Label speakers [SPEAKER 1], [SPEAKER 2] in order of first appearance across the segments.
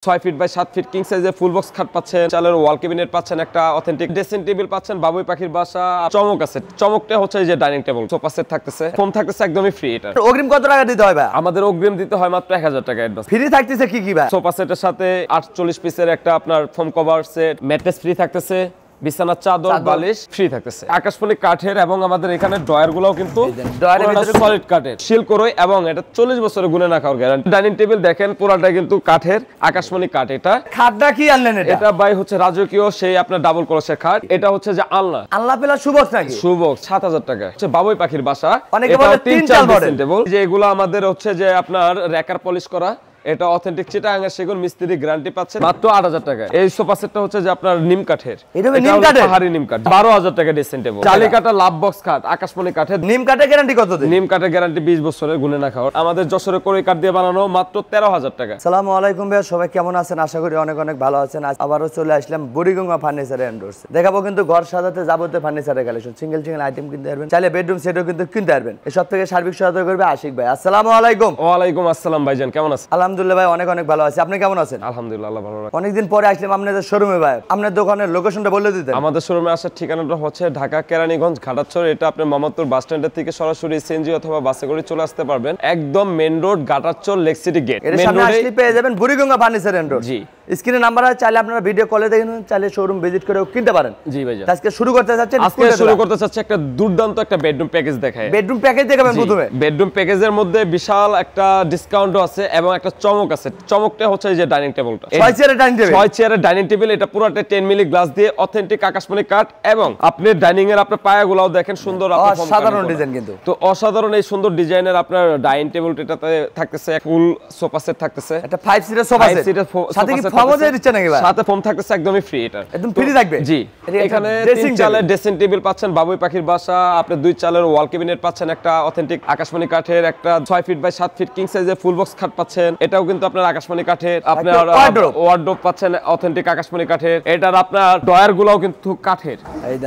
[SPEAKER 1] 6 feet by 7 feet king সাইজের full box খাট পাচ্ছেন, চালের ওয়াল ক্যাবিনেট পাচ্ছেন, একটা অথেন্টিক ড্রেসিং টেবিল পাচ্ছেন, বাবুই পাখির বাসা। চমক আছে, চমকটা হচ্ছে এই যে ডাইনিং টেবিল, সোফা সেট থাকতেছে, ফোম থাকতেছে একদমই ফ্রি। এটা
[SPEAKER 2] অগ্রিম কত টাকা দিতে হয় ভাই?
[SPEAKER 1] আমাদের অগ্রিম দিতে হয় মাত্র 1000 টাকা অ্যাডভান্স।
[SPEAKER 2] ফ্রি থাকতেছে কি কি ভাই?
[SPEAKER 1] সোফা সেটের সাথে 48 পিসের একটা আপনার foam cover set, mattress free থাকতেছে, বিছানার চাদর বালিশ ফ্রি থাকতেছে, আকাশমণি কাঠের, এবং আমাদের এখানে ড্রয়ার গুলোও কিন্তু সলিড কাঠের, শিল করই, এবং এটা 40 বছরের গুণে না খাওয়ার গ্যারান্টি। ডাইনিং টেবিল দেখেন পুরাটা কিন্তু কাঠের, আকাশমণি কাঠ। এটা
[SPEAKER 2] খাটটা কি আনলেন?
[SPEAKER 1] এটা ভাই হচ্ছে রাজকীয় সেই আপনার ডাবল ক্রসের খাট। এটা হচ্ছে যে আলনা
[SPEAKER 2] পেলা সুবক্স নাকি?
[SPEAKER 1] সুবক্স 7000 টাকা। হচ্ছে বাবুই পাখির বাসা।
[SPEAKER 2] অনেকে বলে 3-4 মডেল
[SPEAKER 1] টেবিল, যে এগুলো আমাদের হচ্ছে যে আপনার র্যাকার পলিশ করা। এটা অথেন্টিক চিটাগাং সেগুন মিস্ত্রি গ্যারান্টি পাচ্ছে মাত্র 8000 টাকা। এই সোফা সেটটা হচ্ছে যে আপনার নিম কাঠের,
[SPEAKER 2] এটা নিম কাঠের,
[SPEAKER 1] পাহাড়ি নিম কাঠ, 12000 টাকা ড্রেসিং টেবিল। জালিকাটা লাভ বক্স খাট, আকাশমণি কাঠের।
[SPEAKER 2] নিম কাঠের গ্যারান্টি কত দিন?
[SPEAKER 1] নিম কাঠের গ্যারান্টি 20 বছরের, গুণে না খাওয়ার। আমাদের যশোরের কোরই কাঠ দিয়ে বানানো, মাত্র 13000 টাকা।
[SPEAKER 2] আসসালামু আলাইকুম ভাই, সবাই কেমন আছেন? আশা করি অনেক অনেক ভালো আছেন। আবারও চলে আসলাম বুড়িগঙ্গা ফার্নিচার এন্ডোর্স। দেখাবো কিন্তু ঘর সাজাতে যাবতীয় ফার্নিচারের কালেকশন, সিঙ্গেল আইটেম কিনতে পারবেন, চাইলে বেডরুম সেটও কিন্তু কিনতে পারবেন। এসব থেকে সার্বিক সহায়তা করবে আশিক ভাই। আসসালামু আলাইকুম।
[SPEAKER 1] ওয়া আলাইকুম আসসালাম ভাইজান, কেমন আছেন?
[SPEAKER 2] আলহামদুলিল্লাহ ভাই, অনেক অনেক ভালো আছি। আপনি কেমন আছেন?
[SPEAKER 1] আলহামদুলিল্লাহ, আল্লাহ ভালো রাখে।
[SPEAKER 2] অনেকদিন পরে আসলাম আপনাদের শোরুমে ভাই। আপনার দোকানের লোকেশনটা বলে দিতেন।
[SPEAKER 1] আমাদের শোরুমে আসার ঠিকানাটা হচ্ছে ঢাকা কেরানীগঞ্জ ঘাটারচর। এটা আপনি মোহাম্মদপুর বাস স্ট্যান্ডের থেকে সরাসরি সিএনজি অথবা বাসে করে চলে আসতে পারবেন। একদম main road Ghatarchar lake city gate,
[SPEAKER 2] এর সামনে আসলে পেয়ে যাবেন বুড়িগঙ্গা ফার্নিচার এন্ডোর্স।
[SPEAKER 1] জি,
[SPEAKER 2] স্ক্রিনে নাম্বার আছে, চাইলে আপনারা ভিডিও কলে দেখে নিন, চাইলে শোরুম ভিজিট করেও কিনতে পারেন।
[SPEAKER 1] জি ভাই,
[SPEAKER 2] আজকে শুরু করতে যাচ্ছেন,
[SPEAKER 1] আজকে শুরু করতে চাচ্ছি একটা দুর্দান্ত একটা বেডরুম প্যাকেজ দেখায়।
[SPEAKER 2] বেডরুম প্যাকেজ দেখাবেন প্রথমে।
[SPEAKER 1] বেডরুম প্যাকেজের মধ্যে বিশাল একটা ডিসকাউন্টও আছে এবং একটা চমক আছে। চমকটা হচ্ছে এই যে ডাইনিং টেবিলটা,
[SPEAKER 2] 6 চেয়ারের ডাইনিং টেবিল।
[SPEAKER 1] 6 চেয়ারের ডাইনিং টেবিল। এটা পুরোটা 10 মিলি গ্লাস দিয়ে অথেন্টিক আকাশমণি কাঠ, এবং আপনি ডাইনিং এর আপনার পায়াগুলোও দেখেন সুন্দর,
[SPEAKER 2] সাধারণ ডিজাইন কিন্তু।
[SPEAKER 1] তো অসাধারণ এই সুন্দর ডিজাইনের আপনার ডাইনিং টেবিলটাতে থাকতেছে ফুল সোফা সেট থাকতেছে,
[SPEAKER 2] একটা 5 সিটার সোফা সেট, সাথে কি ফোমও দিয়ে দিচ্ছেন নাকি ভাই?
[SPEAKER 1] সাথে ফোম থাকতেছে একদমই ফ্রি। এটা
[SPEAKER 2] একদম ফ্রি থাকবে।
[SPEAKER 1] জি, এখানে 3 চালের ড্রেসিং টেবিল পাচ্ছেন, বাবুই পাখির বাসা। আপনি 2 চালের ওয়াল ক্যাবিনেট পাচ্ছেন, একটা অথেন্টিক আকাশমণি কাঠের, একটা 6 ফিট বাই 7 ফিট কিং সাইজের ফুল বক্স খাট পাচ্ছেন। এটাও কিন্তু আপনার আকাশমণি কাঠের। আপনার ওয়ার্ডরোব পাচ্ছেন অথেন্টিক আকাশমণি কাঠের। এটার আপনার ড্রয়ার গুলোও কিন্তু কাঠের,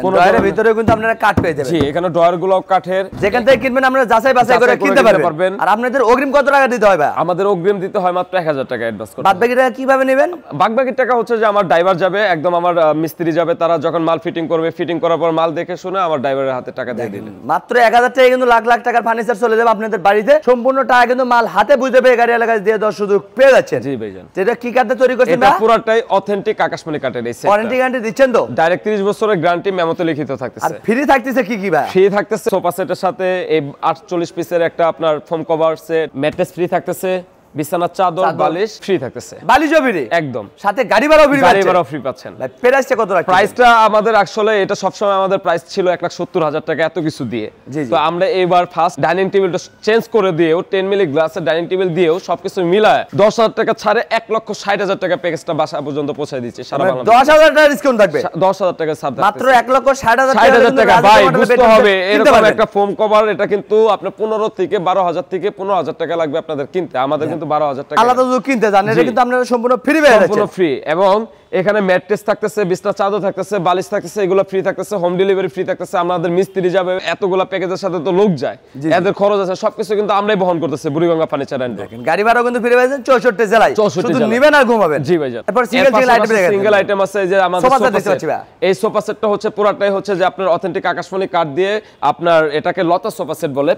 [SPEAKER 2] কোন ড্রয়ারের ভিতরে কিন্তু আপনারা কাঠ পেয়ে যাবেন।
[SPEAKER 1] জি, এখানে ড্রয়ার গুলোও কাঠের।
[SPEAKER 2] যেখান থেকে কিনবেন আপনারা যাচাই বাছাই করে কিনতে পারবেন। আর আপনাদের অগ্রিম কত টাকা দিতে হয় ভাই?
[SPEAKER 1] আমাদের অগ্রিম দিতে হয় মাত্র 1000 টাকা অ্যাডভান্স করতে।
[SPEAKER 2] বাদ বাকি টাকা কিভাবে নেবেন?
[SPEAKER 1] বাদ বাকি টাকা হচ্ছে যে আমার ড্রাইভার যাবে, একদম আমার মিস্ত্রি যাবে, তারা যখন মাল ফিটিং করবে, ফিটিং করার পর মাল দেখে শুনে আমার ড্রাইভারের হাতে টাকা দিয়ে দিলেন।
[SPEAKER 2] মাত্র 1000 টাকা কিন্তু লাখ লাখ টাকার ফার্নিচার চলে যাবে আপনাদের বাড়িতে। সম্পূর্ণ টাকা কিন্তু মাল হাতে বুঝে পেয়ে গাড়ি এলাকায় দিয়ে দেওয়ার সুযোগ পেয়ে যাচ্ছেন।
[SPEAKER 1] জি ভাইজান,
[SPEAKER 2] এটা কি কাঠে তৈরি করছেন?
[SPEAKER 1] এটা পুরোটাই অথেন্টিক আকাশমণি কাঠের। এই সেটটা
[SPEAKER 2] ওয়ারেন্টি গ্যারান্টি দিচ্ছেন তো?
[SPEAKER 1] ডাইরেক্ট 30 বছরের গ্যারান্টি মেমোতে লিখিত থাকতেছে।
[SPEAKER 2] আর ফ্রি থাকতেছে কি কি ভাই?
[SPEAKER 1] ফ্রি থাকতেছে সোফা সেটের সাথে এই 48 পিসের একটা আপনার foam cover set, mattress free থাকতেছে, বিছানার চাদর বালিশ ফ্রি থাকতেছে,
[SPEAKER 2] বালিশও ফ্রি
[SPEAKER 1] একদম,
[SPEAKER 2] সাথে গাড়ি ভাড়াও ফ্রি।
[SPEAKER 1] গাড়ি ভাড়াও ফ্রি পাচ্ছেন।
[SPEAKER 2] প্রাইসটা কত রাখছেন?
[SPEAKER 1] প্রাইসটা আমাদের আসলে এটা সবসময় আমাদের প্রাইস ছিল 1,70,000 টাকা এত কিছু দিয়ে। তো আমরা এবার ফার্স্ট ডাইনিং টেবিলটা চেঞ্জ করে দিয়েও 10 মিলি গ্লাসের ডাইনিং টেবিল দিয়েও সবকিছু মিলায় 10,000 টাকা ছাড়ে 1,60,000 টাকা প্যাকেজটা বাসা পর্যন্ত পৌঁছে দিচ্ছে সারা বাংলাদেশে।
[SPEAKER 2] 10,000 টাকা ডিসকাউন্ট থাকবে,
[SPEAKER 1] 10,000 টাকা ছাড় থাকবে,
[SPEAKER 2] মাত্র 1,60,000
[SPEAKER 1] টাকা। ভাই বুঝতে হবে, এরকম একটা ফোম কভার এটা কিন্তু আপনার 15 থেকে 12,000 থেকে 15,000 টাকা লাগবে আপনাদের কিনতে। আমাদের কিন্তু 12,000 টাকা
[SPEAKER 2] কিনতে জানেন, এটা কিন্তু আপনারা সম্পূর্ণ ফ্রি পেয়ে যাচ্ছেন।
[SPEAKER 1] সম্পূর্ণ ফ্রি, এবং এখানে ম্যাট্রেস থাকতেছে, বিছানার চাদর থাকতেছে, বালিশ থাকতেছে, এগুলো ফ্রি থাকতেছে, হোম ডেলিভারি ফ্রি থাকতেছে। আমাদের মিস্ত্রি যাবে, এতগুলা প্যাকেজের সাথে তো লোক যায়, এদের খরচ আছে, সবকিছু কিন্তু আমরাই বহন করতেছি বুড়িগঙ্গা ফার্নিচার এন্ড।
[SPEAKER 2] গাড়ি ভাড়াও কিন্তু ফ্রি পাচ্ছেন 64 জেলায়, শুধু নেবেন আর ঘুমাবেন।
[SPEAKER 1] জি ভাই,
[SPEAKER 2] তারপর সিঙ্গেল
[SPEAKER 1] আইটেম আছে যে আমাদের সোফা সেট। এই সোফা সেটটা হচ্ছে পুরাটাই হচ্ছে যে আপনার অথেন্টিক আকাশমণি কাঠ দিয়ে আপনার, এটাকে লতা সোফা সেট বলে,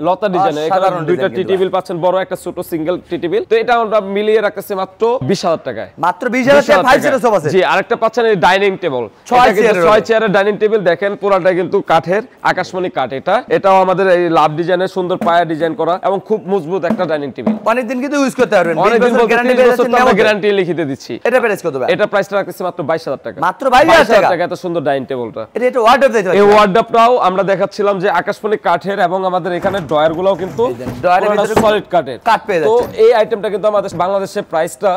[SPEAKER 1] লতা ডিজাইন। এখানে দুইটা টি টেবিল পাচ্ছেন, বড় একটা ছোট সিঙ্গেল টি টেবিল। তো এটা আমরা মিলিয়ে রাখতেছি মাত্র 20,000 টাকায়।
[SPEAKER 2] মাত্র 20,000 টাকা 5 সিটার সোফা সেট।
[SPEAKER 1] জি, আরেকটা পাচ্ছেন এই ডাইনিং টেবিল, 6 চেয়ারের ডাইনিং টেবিল। দেখেন পুরাটা কিন্তু কাঠের, আকাশমণি কাঠ। এটাও আমাদের এই লাভ ডিজাইনের সুন্দর পায়া ডিজাইন করা এবং খুব মজবুত একটা ডাইনিং টেবিল।
[SPEAKER 2] অনেকদিন কিন্তু ইউজ করতে পারবেন,
[SPEAKER 1] অনেকদিন গ্যারান্টি লিখিতে দিচ্ছি।
[SPEAKER 2] এটা প্রাইস কত ভাই?
[SPEAKER 1] এটা প্রাইসটা রাখতেছি মাত্র 22,000 টাকা।
[SPEAKER 2] মাত্র 22,000
[SPEAKER 1] টাকা এত সুন্দর ডাইনিং টেবিলটা।
[SPEAKER 2] এটা ওয়ার্ডরোব দিতে হবে।
[SPEAKER 1] এই ওয়ার্ডরোবটাও আমরা দেখাচ্ছিলাম যে আকাশমণি কাঠের, এবং আমাদের এখানে ড্রয়ার গুলোও কিন্তু সলিড কাঠের
[SPEAKER 2] কাঠ পেয়ে যাচ্ছে।
[SPEAKER 1] তো এই আইটেমটা কিন্তু আমাদের বাংলাদেশের প্রাইসটা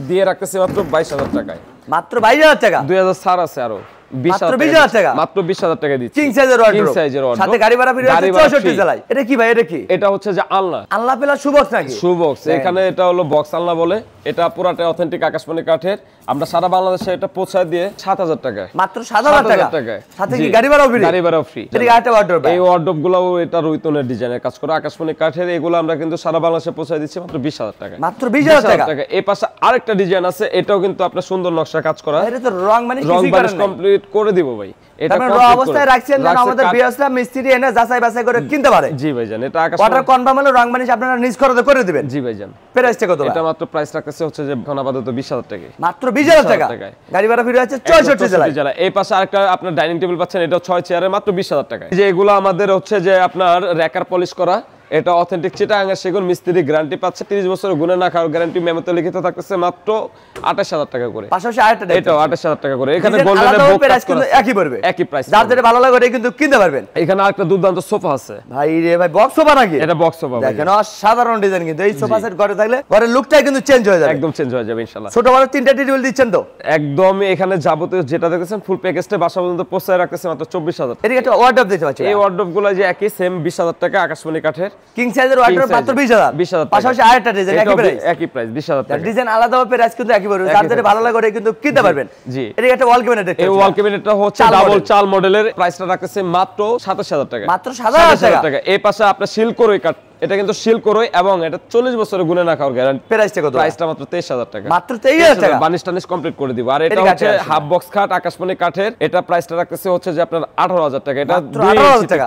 [SPEAKER 1] দিয়ে রাখতেছি মাত্র 22,000 টাকায়।
[SPEAKER 2] মাত্র 22,000 টাকা,
[SPEAKER 1] 2,000 ছাড় আছে আরো।
[SPEAKER 2] মাত্র 20,000 টাকা
[SPEAKER 1] মাত্র 20,000 টাকা দিচ্ছি
[SPEAKER 2] কিং সাইজের ওয়ার্ডরোব
[SPEAKER 1] কিং সাইজের ওয়ার্ডরোব
[SPEAKER 2] সাথে গাড়ি ভাড়া ফ্রি আছে 64 জেলায় এটা কি ভাই এটা কি
[SPEAKER 1] এটা হচ্ছে যে আলনা
[SPEAKER 2] আল্লাহ পেলা সুবক্স নাকি
[SPEAKER 1] সুবক্স এখানে এটা হলো বক্স আলনা বলে এটা পুরাটা অথেন্টিক আকাশমণি কাঠের আমরা সারা বাংলাদেশে এটা পৌঁছায় দিয়ে 7,000 টাকায়
[SPEAKER 2] মাত্র 7,000 টাকা সাথে কি গাড়ি ভাড়াও ফ্রি
[SPEAKER 1] গাড়ি ভাড়াও ফ্রি
[SPEAKER 2] এটা একটা ওয়ার্ডরোব
[SPEAKER 1] এই ওয়ার্ডরোব গুলোও এটা রুইতনের ডিজাইনের কাজ করে আকাশমণি কাঠের এগুলো আমরা কিন্তু সারা বাংলাদেশে পৌঁছায় দিচ্ছি মাত্র 20,000 টাকা
[SPEAKER 2] মাত্র 20,000 টাকা
[SPEAKER 1] এই পাশে আরেকটা ডিজাইন আছে এটাও কিন্তু আপনার সুন্দর নকশা কাজ করা
[SPEAKER 2] এটা তো রং মানে কিছুই করেন না
[SPEAKER 1] কমপ্লিট করে দিব ভাই
[SPEAKER 2] এটা র অবস্থায় রাখছেন যেন আমাদের ভিউয়ার্সরা মিস্ত্রি এনে যাচাই বাছাই করে কিনতে পারে
[SPEAKER 1] জি ভাইজান এটা আকাশ
[SPEAKER 2] অর্ডার কনফার্ম হলে রং মানিশ আপনারা নিজ খরচে করে দিবেন
[SPEAKER 1] জি ভাইজান
[SPEAKER 2] প্রাইসটা কত
[SPEAKER 1] এটা মাত্র প্রাইস রাখতেছে হচ্ছে যে এখন আপাতত 20,000 টাকা
[SPEAKER 2] মাত্র 20,000 টাকা গাড়ি ভাড়া ফ্রি আছে 64 জেলায়
[SPEAKER 1] এই পাশে আরেকটা আপনার ডাইনিং টেবিল পাচ্ছেন এটা 6 চেয়ারে মাত্র 20,000 টাকা যে এগুলো আমাদের হচ্ছে যে আপনার র্যাকার পলিশ করা এটা অথেন্টিক চিটাগাং এর সেগুন মিস্ত্রি গ্যারান্টি পাচ্ছে 30 বছরের গুণে না খাওয়ার গ্যারান্টি মেমোতে লিখিত থাকতেছে মাত্র 28,000 টাকা করে
[SPEAKER 2] পাশাপাশি আরেকটা
[SPEAKER 1] এটাও 28,000 টাকা করে এখানে গোল্ডেনের বুক
[SPEAKER 2] প্রাইস কিন্তু একই পড়বে
[SPEAKER 1] একই প্রাইস
[SPEAKER 2] যার যেটা ভালো লাগে ওটা কিন্তু কিনতে পারবেন
[SPEAKER 1] এখানে আরেকটা দুর্দান্ত সোফা আছে
[SPEAKER 2] ভাই রে ভাই বক্স সোফা নাকি
[SPEAKER 1] এটা বক্স সোফা
[SPEAKER 2] দেখেন সাধারণ ডিজাইন কিন্তু এই সোফা সেট ঘরে থাকলে ঘরের লুকটাই কিন্তু চেঞ্জ হয়ে যাবে
[SPEAKER 1] একদম চেঞ্জ হয়ে যাবে ইনশাআল্লাহ
[SPEAKER 2] ছোট বড় তিনটা টেবিল দিচ্ছেন তো
[SPEAKER 1] একদম এখানে যাবতীয় যেটা দেখেছেন ফুল প্যাকেজটা বাসা পর্যন্ত পৌঁছায় রাখতেছে মাত্র 24,000
[SPEAKER 2] এদিকে একটা ওয়ার্ডরোব দিতে পাচ্ছি
[SPEAKER 1] এই ওয়ার্ডরোব গুলো যে একই সেম 20,000 টাকা আকাশমণি কাঠের
[SPEAKER 2] কিং সাইজের ওয়ার্ডরোব মাত্র 20,000 পাশাপাশি আরেকটা ডিজাইন
[SPEAKER 1] একই প্রাইস 20,000 টাকা
[SPEAKER 2] ডিজাইন আলাদা হবে প্রাইস কিন্তু একই পড়বে যার যেটা ভালো লাগে ওটা কিন্তু কিনতে পারবেন
[SPEAKER 1] জি
[SPEAKER 2] এদিকে একটা ওয়াল ক্যাবিনেট দেখতে
[SPEAKER 1] এই ওয়াল ক্যাবিনেটটা হচ্ছে ডাবল চাল মডেলের প্রাইসটা রাখতেছে মাত্র 27,000 টাকা
[SPEAKER 2] মাত্র 27,000
[SPEAKER 1] টাকা এই পাশে আপনার শিলকরই কাঠ এটা কিন্তু শিলকরই এবং এটা 40 বছরের গুণে না খাওয়ার গ্যারান্টি
[SPEAKER 2] প্রাইসটা কত
[SPEAKER 1] প্রাইসটা মাত্র 23,000 টাকা
[SPEAKER 2] মাত্র 23,000 টাকা
[SPEAKER 1] বানিশ টানিশ কমপ্লিট করে দিব আর এটা হচ্ছে হাফ বক্স খাট আকাশমণি কাঠের এটা প্রাইসটা রাখতেছে হচ্ছে যে আপনার 18,000 টাকা এটা
[SPEAKER 2] 18,000 টাকা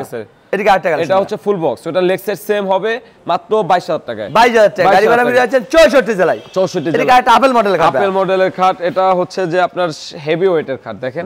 [SPEAKER 2] এদিকে 8 টাকা
[SPEAKER 1] এটা হচ্ছে ফুল বক্স ওটা লেগ সাইড সেম হবে মাত্র 22,000 টাকায়
[SPEAKER 2] 22,000 টাকা গাড়ি ভাড়া মিলে আছেন 64 জেলায়
[SPEAKER 1] 64 জেলায়
[SPEAKER 2] এদিকে একটা আপেল মডেলের খাট
[SPEAKER 1] আপেল মডেলের খাট এটা হচ্ছে যে আপনার হেভি ওয়েটের খাট দেখেন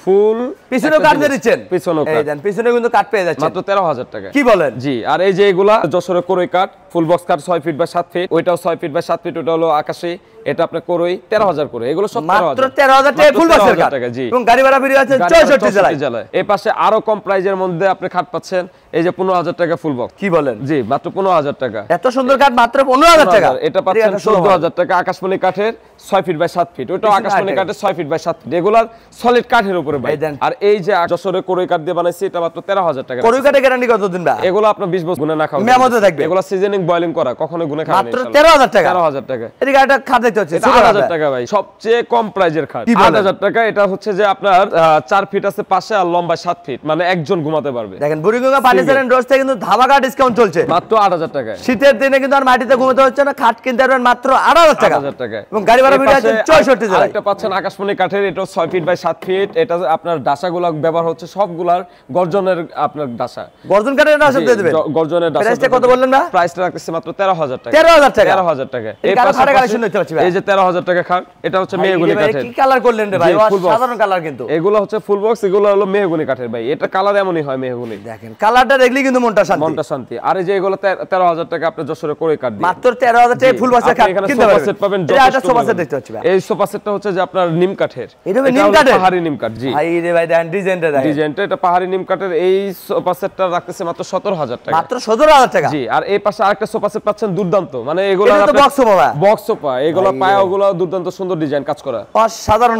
[SPEAKER 1] ফুল
[SPEAKER 2] পিছনে কাট দিয়ে দিচ্ছেন
[SPEAKER 1] পিছনে
[SPEAKER 2] এই দেন পিছনে কিন্তু কাট পেয়ে যাচ্ছে
[SPEAKER 1] মাত্র 13,000 টাকা
[SPEAKER 2] কি বলেন
[SPEAKER 1] জি আর এই যে এগুলা যশোরের কোরই cut full box cut 6 feet by 7 feet ওইটাও 6 ফিট বাই 7 ফিট ওটা হলো আকাশী এটা আপনার কোরই 13,000 করে এগুলো সব
[SPEAKER 2] মাত্র 13,000 টাকা ফুল বক্সের কাট
[SPEAKER 1] জি
[SPEAKER 2] এবং গাড়ি ভাড়া ফ্রি আছে 64 জেলায়
[SPEAKER 1] এই পাশে আরো কম প্রাইজের মধ্যে আপনি খাট পাচ্ছেন এই যে 15,000 টাকা ফুল বক্স
[SPEAKER 2] কি বলেন
[SPEAKER 1] জি মাত্র 15,000 টাকা
[SPEAKER 2] এত সুন্দর কাঠ মাত্র 15,000 টাকা
[SPEAKER 1] এটা পাচ্ছেন 14,000 টাকা আকাশমণি কাঠের 6 ফিট বাই 7 ফিট ওটাও আকাশমণি কাঠের 6 ফিট বাই 7 ফিট এগুলার সলিড কাঠের উপরে ভাই আর এই যে যশোরের কোরই কাঠ দিয়ে বানাইছি এটা মাত্র 13,000 টাকা
[SPEAKER 2] কোরই কাঠের গ্যারান্টি কতদিন ভাই
[SPEAKER 1] এগুলো আপনার 20 বছর গুণে না খাওয়া
[SPEAKER 2] মেমোতে থাকবে
[SPEAKER 1] এগুলো সিজনিং বয়লিং করা কখনো গুণে খাবেন
[SPEAKER 2] মাত্র 13,000 টাকা
[SPEAKER 1] 13,000 টাকা
[SPEAKER 2] এদিকে একটা খাট দেখতে হচ্ছে
[SPEAKER 1] 8,000 টাকা ভাই সবচেয়ে কম প্রাইজের খাট 8,000 টাকা এটা হচ্ছে যে আপনার 4 ফিট আছে পাশে আর লম্বা 7 ফিট মানে একজন ঘুমাতে পারবে
[SPEAKER 2] দেখেন বুড়িগঙ্গা ফার্নিচার এন্ড রোজ থেকে কিন্তু ধামাকা ডিসকাউন্ট চলছে
[SPEAKER 1] মাত্র 8,000 টাকা
[SPEAKER 2] শীতের দিনে কিন্তু আর মাটিতে ঘুমাতে হচ্ছে না খাট কিনতে পারবেন মাত্র 8,000 টাকা
[SPEAKER 1] 8,000 টাকা
[SPEAKER 2] এবং গাড়ি ভাড়া ফ্রি আছে 64 জেলায়
[SPEAKER 1] একটা পাচ্ছেন আকাশমণি কাঠের এটা 6 ফিট বাই 7 ফিট এটা আপনার ডাসাগুলো ব্যবহার হচ্ছে সবগুলার গর্জনের আপনার ডাসা
[SPEAKER 2] গর্জন কাঠের ডাসা দিয়ে দিবেন
[SPEAKER 1] গর্জনের ডাসা
[SPEAKER 2] প্রাইসটা কত বললেন না
[SPEAKER 1] প্রাইসটা রাখতেছে মাত্র 13,000 টাকা
[SPEAKER 2] 13,000 টাকা
[SPEAKER 1] 13,000 টাকা
[SPEAKER 2] এই কালার কালেকশন দেখতে পাচ্ছি ভাই
[SPEAKER 1] এই যে 13,000 টাকা খাট এটা হচ্ছে মেহগনি কাঠের
[SPEAKER 2] কি কালার করলেন রে ভাই সাধারণ কালার কিন্তু
[SPEAKER 1] এগুলো হচ্ছে ফুল বক্স এগুলো হলো মেহগনি কাঠের ভাই এটা কালার এমনই হয় মেহগনি
[SPEAKER 2] দেখেন কালারটা দেখলি কিন্তু মনটা
[SPEAKER 1] শান্তি আর এই যে এগুলো 13,000 টাকা আপনি যশোরে করে কাট দিন
[SPEAKER 2] মাত্র 13,000 টাকা ফুল বক্সের কাট কিনতে পারবেন এটা সোফা সেট দেখতে পাচ্ছি ভাই
[SPEAKER 1] এই সোফা সেটটা হচ্ছে যে আপনার নিম কাঠের
[SPEAKER 2] এটা নিম কাঠের
[SPEAKER 1] পাহাড়ি নিম কাঠ জি
[SPEAKER 2] ভাই রে ভাই দেখেন ডিজাইনটা
[SPEAKER 1] এটা পাহাড়ি নিম কাঠের এই সোফা সেটটা রাখতেছে মাত্র 17,000 টাকা
[SPEAKER 2] মাত্র 17,000 টাকা
[SPEAKER 1] জি আর এই পাশে আরেকটা সোফা সেট পাচ্ছেন দুর্দান্ত মানে এগুলো
[SPEAKER 2] এটা বক্স সোফা
[SPEAKER 1] বক্স সোফা এগুলো পায়াগুলো দুর্দান্ত সুন্দর ডিজাইন কাজ করা
[SPEAKER 2] অসাধারণ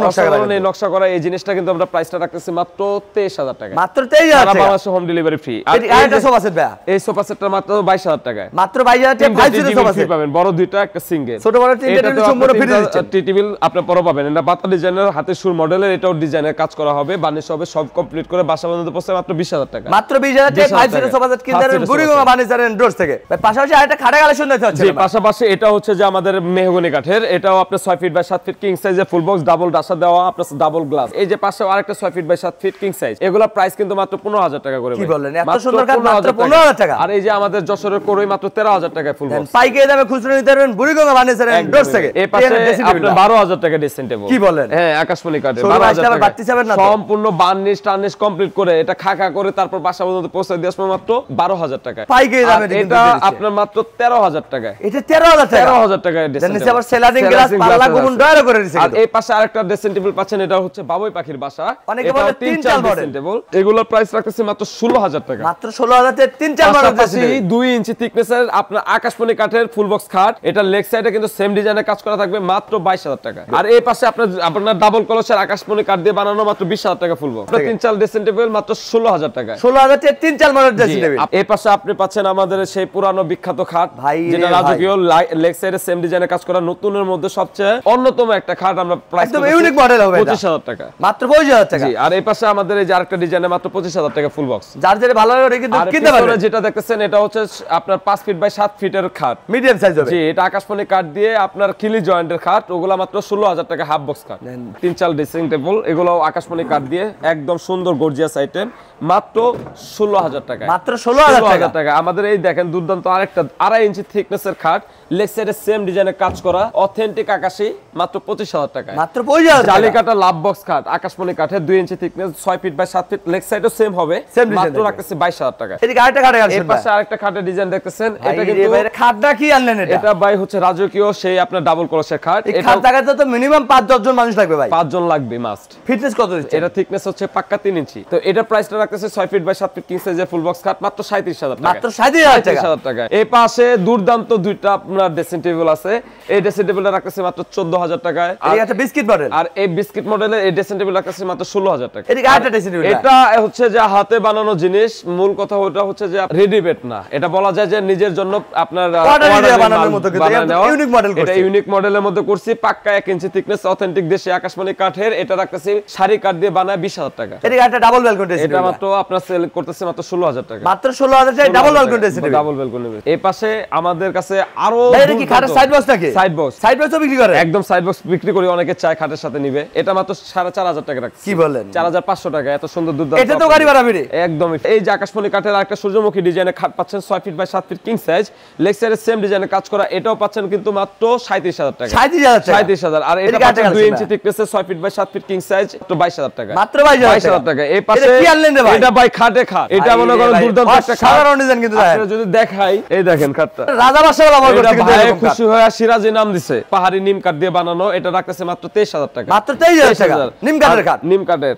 [SPEAKER 1] নকশা করা এই জিনিসটা কিন্তু আমরা প্রাইসটা রাখতেছি মাত্র 23,000 টাকা
[SPEAKER 2] মাত্র 23,000 টাকা
[SPEAKER 1] বাংলাদেশে হোম ডেলিভারি ফ্রি আর
[SPEAKER 2] এটা সোফা সেট ভাই
[SPEAKER 1] এই সোফা সেটটা মাত্র 22,000 টাকা
[SPEAKER 2] মাত্র 22,000 টাকা 5 সিটের সোফা সেট
[SPEAKER 1] পাবেন বড় দুইটা একটা সিঙ্গেল
[SPEAKER 2] ছোট বড় তিনটা টেবিল সম্পূর্ণ ফ্রি দিচ্ছেন
[SPEAKER 1] টি টেবিল আপনি বড় পাবেন এটা বাতা ডিজাইনের হাতে সুর মডেলের এটাও ডিজাইনের কাজ করা হবে বানিশ হবে সব কমপ্লিট করে বাসা পর্যন্ত পৌঁছে মাত্র 20,000 টাকা
[SPEAKER 2] মাত্র 20,000 টাকা 5 সিটের সোফা সেট কিনতে পারবেন বুড়িগঙ্গা ফার্নিচার এন্ড রোজ থেকে ভাই পাশাপাশি আরেকটা খাটা কালেকশন দেখতে হচ্ছে
[SPEAKER 1] জি পাশাপাশি এটা হচ্ছে যে আমাদের মেহগনি কাঠের এটাও আপনার 6 ফিট বাই 7 ফিট কিং সাইজের ফুল বক্স ডাবল ডাসা দেওয়া আপনার ডাবল গ্লাস এই যে পাশে আরেকটা 6 feet by 7 feet king size এগুলা প্রাইস কিন্তু মাত্র 15,000 টাকা করে
[SPEAKER 2] কি বলেন এত সুন্দর কাঠ মাত্র 15,000 টাকা
[SPEAKER 1] আর এই যে আমাদের যশোরের কোরই মাত্র 13,000 টাকা ফুল বক্স
[SPEAKER 2] পাইকারি দামে খুচরা নিতে পারবেন বুড়িগঙ্গা ফার্নিচার এন্ড রোজ থেকে
[SPEAKER 1] এই পাশে আপনার 12,000 টাকা ড্রেসিং টেবিল
[SPEAKER 2] কি বলেন
[SPEAKER 1] হ্যাঁ আকাশমণি কাঠের 12,000 টাকা
[SPEAKER 2] বাড়তি যাবেন না
[SPEAKER 1] সম্পূর্ণ বার্নিশ টার্নিশ কমপ্লিট করে এটা খাকা করে তারপর বাসা পর্যন্ত পৌঁছে দিয়ে আসবে মাত্র 12,000 টাকা
[SPEAKER 2] পাইকারি দামে
[SPEAKER 1] এটা আপনার মাত্র 13,000 টাকা
[SPEAKER 2] এটা 13,000 টাকা
[SPEAKER 1] 13,000 টাকা ড্রেসিং
[SPEAKER 2] নিচে আবার সেলার স্লাইডিং গ্লাস পাল্লা গুবন ডয়ারও করে দিয়েছে।
[SPEAKER 1] আর এই পাশে আরেকটা ড্রেসিং টেবিল পাচ্ছেন, এটা হচ্ছে বাবুই পাখির বাসা।
[SPEAKER 2] অনেকে বলে 3-4
[SPEAKER 1] ড্রেসিং টেবিল, এগুলোর প্রাইস রাখতেছি মাত্র 16000 টাকা।
[SPEAKER 2] মাত্র 16000 তে 3-4 মডেল ড্রেসিং টেবিল।
[SPEAKER 1] 2 ইঞ্চি থিকনেসের আপনার আকাশমণি কাঠের ফুল বক্স খাট, এটা লেগ সাইডে কিন্তু সেম ডিজাইনের কাজ করা থাকবে, মাত্র 22000 টাকা। আর এই পাশে আপনার ডাবল কলসের আকাশমণি কাঠ দিয়ে বানানো, মাত্র 20000 টাকা ফুল বক্স। 3-4 ড্রেসিং টেবিল মাত্র 16000 টাকা।
[SPEAKER 2] 16000 তে 3-4 মডেল ড্রেসিং টেবিল।
[SPEAKER 1] এই পাশে আপনি পাচ্ছেন আমাদের সেই পুরানো বিখ্যাত খাট, যেটা রাজকীয় লেগ সাইডে সেম ডিজাইনের কাজ করা, নতুনের মধ্যে সবচেয়ে অন্যতম একটা খাট। আমরা প্রাইস
[SPEAKER 2] একদম ইউনিক মডেল হবে,
[SPEAKER 1] 25000 টাকা,
[SPEAKER 2] মাত্র 25000 টাকা।
[SPEAKER 1] জি। আর এই পাশে আমাদের এই যে আরেকটা ডিজাইনে মাত্র 25000 টাকা ফুল বক্স।
[SPEAKER 2] যার যেটা ভালো লাগে কিন্তু কিনতে পারবেন।
[SPEAKER 1] যেটা দেখতেছেন এটা হচ্ছে আপনার 5 ফিট বাই 7 ফিটের খাট,
[SPEAKER 2] মিডিয়াম সাইজ হবে।
[SPEAKER 1] জি, এটা আকাশমণি কাঠ দিয়ে আপনার খিলি জয়েন্টের খাট, ওগুলা মাত্র 16000 টাকা হাফ বক্স খাট। 3-4 ড্রেসিং টেবিল, এগুলো আকাশমণি কাঠ দিয়ে একদম সুন্দর গর্জিয়াস আইটেম, মাত্র 16000 টাকা।
[SPEAKER 2] মাত্র 16000
[SPEAKER 1] টাকা। আমাদের এই দেখেন দুর্দান্ত আরেকটা 2.5 ইঞ্চি থিকনেসের খাট, লেগ সাইডে সেম ডিজাইনের কাজ করা, অথেন্টিক আকাশী, মাত্র 25000 টাকা।
[SPEAKER 2] মাত্র 25000 টাকা।
[SPEAKER 1] জালিকাটা লাভ বক্স খাট, আকাশমণি কাঠের 2 ইঞ্চি thickness, 6 feet by 7 feet, leg সাইডও সেম হবে, মাত্র রাখতেছি 22000 টাকা।
[SPEAKER 2] এদিকে আরেকটা খাট আছে,
[SPEAKER 1] এই পাশে আরেকটা খাটের ডিজাইন দেখতেছেন, এটা কিন্তু
[SPEAKER 2] খাটটা কি আনলেন এটা?
[SPEAKER 1] এটা ভাই হচ্ছে রাজকীয় সেই আপনার ডাবল কলসের খাট।
[SPEAKER 2] এই খাট লাগাতে তো মিনিমাম 5-10 জন মানুষ লাগবে ভাই।
[SPEAKER 1] 5 জন লাগবে মাস্ট।
[SPEAKER 2] ফিটনেস কত দিচ্ছে?
[SPEAKER 1] এটা থিকনেস হচ্ছে পাক্কা 3 ইঞ্চি। তো এটা প্রাইসটা রাখতেছে 6 ফিট বাই 7 ফিট কিং সাইজের ফুল বক্স খাট, মাত্র 37000 টাকা।
[SPEAKER 2] মাত্র 37000
[SPEAKER 1] টাকা। এই পাশে দুর্দান্ত দুইটা আপনার ড্রেসিং টেবিল আছে, এই ড্রেসিং টেবিলটা রাখতেছে মাত্র 14000 টাকায়।
[SPEAKER 2] এই একটা বিস্কিট মডেল,
[SPEAKER 1] আর এই বিস্কিট মডেলের এই ড্রেসিং টেবিল রাখতেছে মাত্র 16000 টাকা।
[SPEAKER 2] এদিকে আরেকটা ড্রেসিং টেবিল,
[SPEAKER 1] এটা হচ্ছে যে হাতে বানানো জিনিস, মূল কথা ওটা হচ্ছে যে রেডিমেড না, এটা বলা যায় যে নিজের জন্য আপনার
[SPEAKER 2] অর্ডার বানানোর মতো, কিন্তু ইউনিক মডেল করছে।
[SPEAKER 1] এটা ইউনিক মডেলের মধ্যে করছি, পাক্কা 1 ইঞ্চি থিকনেস, অথেন্টিক দেশি আকাশমণি কাঠের, এটা রাখতেছি শাড়ি কাঠ দিয়ে বানায় 20000 টাকা।
[SPEAKER 2] এদিকে একটা ডাবল ব্যালকনি ড্রেসিং টেবিল,
[SPEAKER 1] এটা মাত্র আপনার সেল করতেছে মাত্র 16000 টাকা।
[SPEAKER 2] মাত্র 16000 টাকা double balcony dressing table,
[SPEAKER 1] double balcony. এই পাশে আমাদের কাছে আরো
[SPEAKER 2] এটা কি খাটের সাইড বক্স নাকি?
[SPEAKER 1] সাইড বক্স,
[SPEAKER 2] সাইড বক্সও বিক্রি করে?
[SPEAKER 1] একদম সাইড বক্স বিক্রি করি, অনেকে চায় খাটের সাথে নিবে। এটা মাত্র 4500 টাকা রাখছি।
[SPEAKER 2] কি বলেন?
[SPEAKER 1] 4500 টাকা। এত সুন্দর দুর্দান্ত,
[SPEAKER 2] এটা তো গাড়ি ভাড়া বেরে
[SPEAKER 1] একদম। এই যে আকাশমণি কাঠের আরেকটা সূর্যমুখী ডিজাইনের খাট পাচ্ছেন, 6 feet by 7 feet king size, leg সাইডে সেম ডিজাইনের কাজ করা, এটাও পাচ্ছেন কিন্তু মাত্র 37000 টাকা।
[SPEAKER 2] 37000
[SPEAKER 1] আর এটা পাচ্ছেন 2 ইঞ্চি থিকনেসে 6 feet by 7 feet king size, তো 22000 টাকা।
[SPEAKER 2] মাত্র 22000
[SPEAKER 1] টাকা। এই পাশে
[SPEAKER 2] কি আনলেন রে ভাই?
[SPEAKER 1] এটা ভাই খাটে খাট, এটা মনে করেন দুর্দান্ত একটা খাট,
[SPEAKER 2] সাধারণ ডিজাইন কিন্তু
[SPEAKER 1] আপনারা যদি দেখাই, এই দেখেন খাটটা
[SPEAKER 2] রাজা বাসাও ব্যবহার করতে, কিন্তু
[SPEAKER 1] ভাই খুশি হয়ে সিরাজি নাম দিছে, পাহাড়ি নিম কাঠ দিয়ে বানানো, এটা রাখতেছে মাত্র 23000 টাকা।
[SPEAKER 2] মাত্র 23000 টাকা নিম কাঠের খাট,
[SPEAKER 1] নিম কাঠের।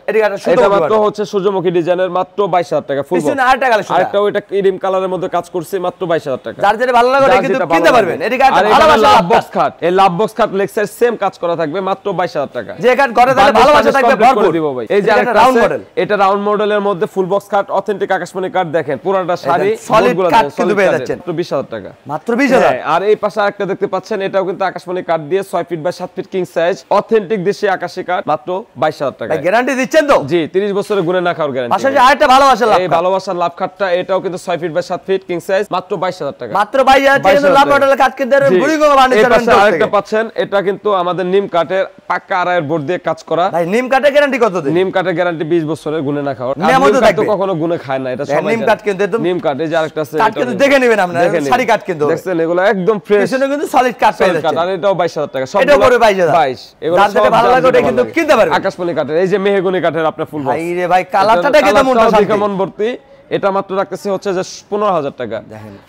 [SPEAKER 1] এটা মাত্র হচ্ছে সূর্যমুখী ডিজাইনের, মাত্র 22000 টাকা ফুল বক্স।
[SPEAKER 2] আরেকটা কালেকশন,
[SPEAKER 1] আরেকটা ওইটা ক্রিম কালারের মধ্যে কাজ করছে, মাত্র 22000 টাকা।
[SPEAKER 2] যার যেটা ভালো লাগে কিন্তু কিনতে পারবেন। এদিকে একটা
[SPEAKER 1] ভালোবাসা লাভ বক্স খাট, এই লাভ বক্স খাট লেগ সাইজ সেম কাজ করা থাকবে, মাত্র 22000 টাকা।
[SPEAKER 2] যে খাট ঘরে তাহলে ভালোবাসা থাকবে ভরপুর
[SPEAKER 1] দিব ভাই। এই যে একটা রাউন্ড মডেল, এটা রাউন্ড মডেলের মধ্যে ফুল বক্স খাট, অথেন্টিক আকাশমণি কাঠ, দেখেন পুরাটা শাড়ি
[SPEAKER 2] সলিড কাঠ কিন্তু পেয়ে যাচ্ছেন,
[SPEAKER 1] মাত্র 20000 টাকা।
[SPEAKER 2] মাত্র 20000।
[SPEAKER 1] আর এই পাশে আরেকটা দেখতে পাচ্ছেন, এটাও কিন্তু আকাশমণি কাঠ দিয়ে 6 feet by 7 feet king size, authentic দেশি আকাশী কাঠ, মাত্র 22000 টাকা।
[SPEAKER 2] গ্যারান্টি দিচ্ছেন তো?
[SPEAKER 1] জি, 30 বছরের গুণে না খাওয়ার গ্যারান্টি।
[SPEAKER 2] পাশাপাশি আরেকটা ভালোবাসা লাভ,
[SPEAKER 1] এই ভালোবাসার লাভ খাটটা, এটাও কিন্তু 6 feet by 7 feet king size, মাত্র 22000 টাকা।
[SPEAKER 2] মাত্র 22000 টাকা লাভ মডেলের কাঠ কিনতে পারবেন বুড়িগঙ্গা ফার্নিচার এন্ড থেকে।
[SPEAKER 1] আরেকটা পাচ্ছেন, এটা কিন্তু আমাদের নিম কাঠের পাক্কা আড়াইয়ের বোর্ড দিয়ে কাজ করা।
[SPEAKER 2] ভাই নিম কাঠের গ্যারান্টি কত দিন?
[SPEAKER 1] নিম কাঠের গ্যারান্টি 20 বছরের, গুণে না খাওয়ার। নিম কাঠ তো কখনো গুণে খায় না, এটা সবাই
[SPEAKER 2] নিম কাঠ কিন্তু একদম
[SPEAKER 1] নিম কাঠ। এই যে আরেকটা আছে,
[SPEAKER 2] কাঠ কিন্তু দেখে নেবেন আপনারা, শাড়ি কাঠ কিন্তু
[SPEAKER 1] দেখছেন, এগুলো একদম ফ্রেশ,
[SPEAKER 2] পিছনে কিন্তু সলিড কাঠ পেয়ে যাচ্ছেন।
[SPEAKER 1] আর এটাও 22000 টাকা। সব
[SPEAKER 2] এটাও পড়বে 22000।
[SPEAKER 1] 22 এগুলো
[SPEAKER 2] যার যেটা ভালো লাগে ওটা কিন্তু কিনতে পারবেন।
[SPEAKER 1] আকাশমণি কাঠের, এই যে মেহগনি কাঠের আপনার ফুল বক্স।
[SPEAKER 2] ভাই রে ভাই, কালারটা দেখে তো মনটা শান্তি।
[SPEAKER 1] কেমন ভর্তি, এটা মাত্র রাখতেছে হচ্ছে যে 15000 টাকা।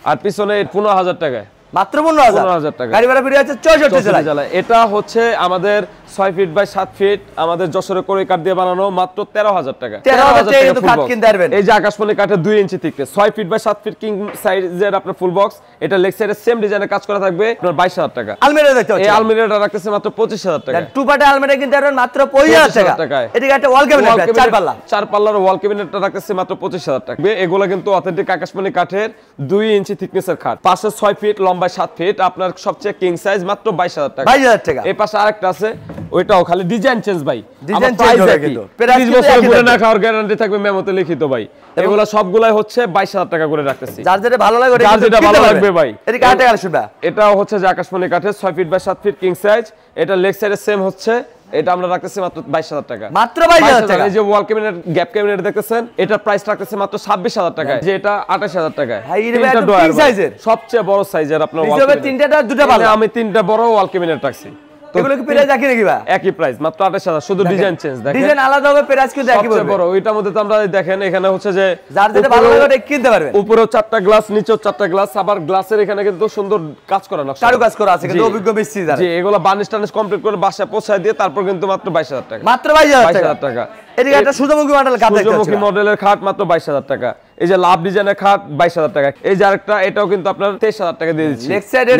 [SPEAKER 1] আর পিছনে 15000 টাকা,
[SPEAKER 2] মাত্র 15000 টাকা। গাড়ি ভাড়া ফ্রি আছে 64
[SPEAKER 1] জেলায়। এটা হচ্ছে আমাদের 6 ফিট বাই 7 ফিট আমাদের যশোরের কোরে কাঠ দিয়ে বানানো, মাত্র 13000 টাকা।
[SPEAKER 2] 13000 টাকা কিন্তু কাঠ কিনতে পারবেন।
[SPEAKER 1] এই যে আকাশমণি কাঠের 2 ইঞ্চি thickness, 6 feet by 7 feet king সাইজের আপনার ফুল বক্স, এটা লেগ সাইডে সেম ডিজাইনের কাজ করা থাকবে, আপনার 22000 টাকা।
[SPEAKER 2] আলমিরা দেখতে পাচ্ছেন,
[SPEAKER 1] এই আলমিরাটা রাখতেছে মাত্র 25000 টাকা।
[SPEAKER 2] টু পার্ট আলমিরা কিনতে পারবেন মাত্র 25000 টাকা। এদিকে একটা ওয়াল ক্যাবিনেট, 4 পাল্লা,
[SPEAKER 1] 4 পাল্লার ওয়াল ক্যাবিনেটটা রাখতেছে মাত্র 25000 টাকা। এগুলো কিন্তু অথেন্টিক আকাশমণি কাঠের 2 ইঞ্চি থিকনেসের খাট, পাশে 6 ফিট লম্বায় 7 ফিট, আপনার সবচেয়ে কিং সাইজ, মাত্র 22000 টাকা।
[SPEAKER 2] 22000 টাকা।
[SPEAKER 1] এই পাশে আরেকটা আছে, ওইটাও খালি ডিজাইন চেঞ্জ ভাই,
[SPEAKER 2] ডিজাইন চেঞ্জ হবে কিন্তু
[SPEAKER 1] 30 বছর গুণে না খাওয়ার গ্যারান্টি থাকবে, মেমোতে লিখিত ভাই। এগুলো সবগুলাই হচ্ছে 22000 টাকা করে রাখতেছি।
[SPEAKER 2] যার যেটা ভালো লাগে
[SPEAKER 1] যার যেটা ভালো লাগবে ভাই।
[SPEAKER 2] এদিকে আরেকটা কালেকশন,
[SPEAKER 1] এটাও হচ্ছে যে আকাশমণি কাঠের 6 feet by 7 feet king size, এটা লেগ সাইডে সেম হচ্ছে, এটা আমরা রাখতেছি মাত্র 22000 টাকা।
[SPEAKER 2] মাত্র 22000 টাকা।
[SPEAKER 1] এই যে ওয়াল ক্যাবিনেট, গ্যাপ ক্যাবিনেট দেখতেছেন, এটা প্রাইস রাখতেছি মাত্র 26000 টাকা। যে এটা 28000 টাকা।
[SPEAKER 2] তিনটা ডয়ার সাইজের,
[SPEAKER 1] সবচেয়ে বড় সাইজের আপনার ওয়াল
[SPEAKER 2] ক্যাবিনেট, তিনটা দুটো ভালো।
[SPEAKER 1] আমি তিনটা বড় ওয়াল ক্যাবিনেট রাখছি।
[SPEAKER 2] এগুলো কি প্রাইস একই নাকি ভাই?
[SPEAKER 1] একই প্রাইস, মাত্র 28000, শুধু ডিজাইন চেঞ্জ। দেখেন
[SPEAKER 2] ডিজাইন আলাদা হবে, প্রাইস কিন্তু একই
[SPEAKER 1] সবচেয়ে
[SPEAKER 2] পড়বে।
[SPEAKER 1] বড় ওইটার মধ্যে তো আমরা দেখেন এখানে হচ্ছে যে
[SPEAKER 2] যার যেটা ভালো লাগে ওটা কিনতে পারবেন।
[SPEAKER 1] উপরেও 4টা গ্লাস, নিচেও 4টা গ্লাস, আবার গ্লাসের এখানে কিন্তু সুন্দর কাজ করা নকশা,
[SPEAKER 2] কারু কাজ করা আছে কিন্তু অভিজ্ঞ মিস্ত্রি দ্বারা।
[SPEAKER 1] জি, এগুলো বার্নিশ টার্নিশ কমপ্লিট করে বাসায় পৌঁছায় দিয়ে তারপর কিন্তু মাত্র 22000 টাকা।
[SPEAKER 2] মাত্র 22000
[SPEAKER 1] 22000 টাকা।
[SPEAKER 2] এদিকে একটা সূর্যমুখী মডেল খাট দেখতে
[SPEAKER 1] সূর্যমুখী মডেলের খাট মাত্র 22000 টাকা। এই যে লাভ ডিজাইনের খাট 22000 টাকা। এই যে আরেকটা, এটাও কিন্তু আপনার 23000 টাকা দিয়ে দিচ্ছি।
[SPEAKER 2] লেগ সাইড এর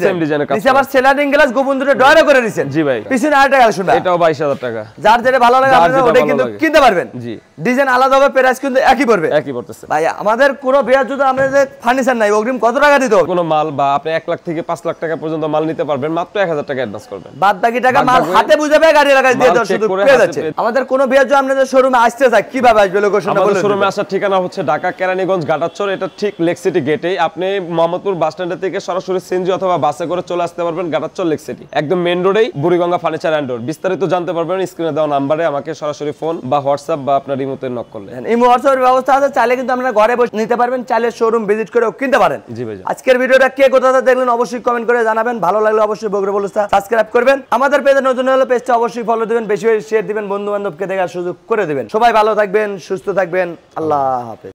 [SPEAKER 2] সেম ডিজাইনের কাজ। নিচে আবার সেলারিং গ্লাস গোপন দুটো ডয়ারও করে দিয়েছেন।
[SPEAKER 1] জি ভাই।
[SPEAKER 2] পিছনে আরেকটা কালেকশন ভাই,
[SPEAKER 1] এটাও 22000 টাকা।
[SPEAKER 2] যার যেটা ভালো লাগে আপনারা ওটাই কিন্তু কিনতে পারবেন।
[SPEAKER 1] জি,
[SPEAKER 2] ডিজাইন আলাদা হবে, প্রাইস কিন্তু একই পড়বে।
[SPEAKER 1] একই পড়তেছে
[SPEAKER 2] ভাই আমাদের কোনো বিয়ার যদি আমরা যে ফার্নিচার নাই, অগ্রিম কত টাকা দিতে হবে?
[SPEAKER 1] কোনো মাল বা আপনি 1 লাখ থেকে 5 লাখ টাকা পর্যন্ত মাল নিতে পারবেন, মাত্র 1000 টাকা অ্যাডভান্স করবেন।
[SPEAKER 2] বাদ বাকি টাকা মাল হাতে বুঝাবে, গাড়ি লাগাই দিয়ে দাও, শুধু পেয়ে যাচ্ছে। আমাদের কোনো বিয়ার যদি আপনাদের শোরুমে আসতে চাই কিভাবে আসবে, লোকেশনটা বলে দিন।
[SPEAKER 1] শোরুমে আসার ঠিকানা হচ্ছে ঢাকা কেরানীগঞ্জ গাটারচর, এটা ঠিক লেক সিটি গেটেই। আপনি মোহাম্মদপুর বাস স্ট্যান্ড থেকে সরাসরি সিএনজি অথবা বাসে করে চলে আসতে পারবেন গাটারচর লেক সিটি, একদম মেইন রোডেই বুড়িগঙ্গা ফার্নিচার এন্ড ডোর। বিস্তারিত জানতে পারবেন স্ক্রিনে দেওয়া নম্বরে আমাকে সরাসরি ফোন বা হোয়াটসঅ্যাপ বা আপনার রিমোতে নক করলে।
[SPEAKER 2] এই হোয়াটসঅ্যাপের ব্যবস্থা আছে, চাইলে কিন্তু আপনারা ঘরে বসে নিতে পারবেন, চাইলে শোরুম ভিজিট করে কিনতে পারেন।
[SPEAKER 1] জি ভাই।
[SPEAKER 2] আজকের ভিডিওটা কে কোথা থেকে দেখলেন অবশ্যই কমেন্ট করে জানাবেন। ভালো লাগলে অবশ্যই বগুড়া বলুস্তা সাবস্ক্রাইব করবেন। আমাদের পেজে নতুন হলে পেজটা অবশ্যই ফলো দিবেন, বেশি বেশি শেয়ার দিবেন, বন্ধু বান্ধবকে দেখার সুযোগ করে দিবেন। সবাই ভালো থাকবেন, সুস্থ থাকবেন। আল্লাহ হাফেজ।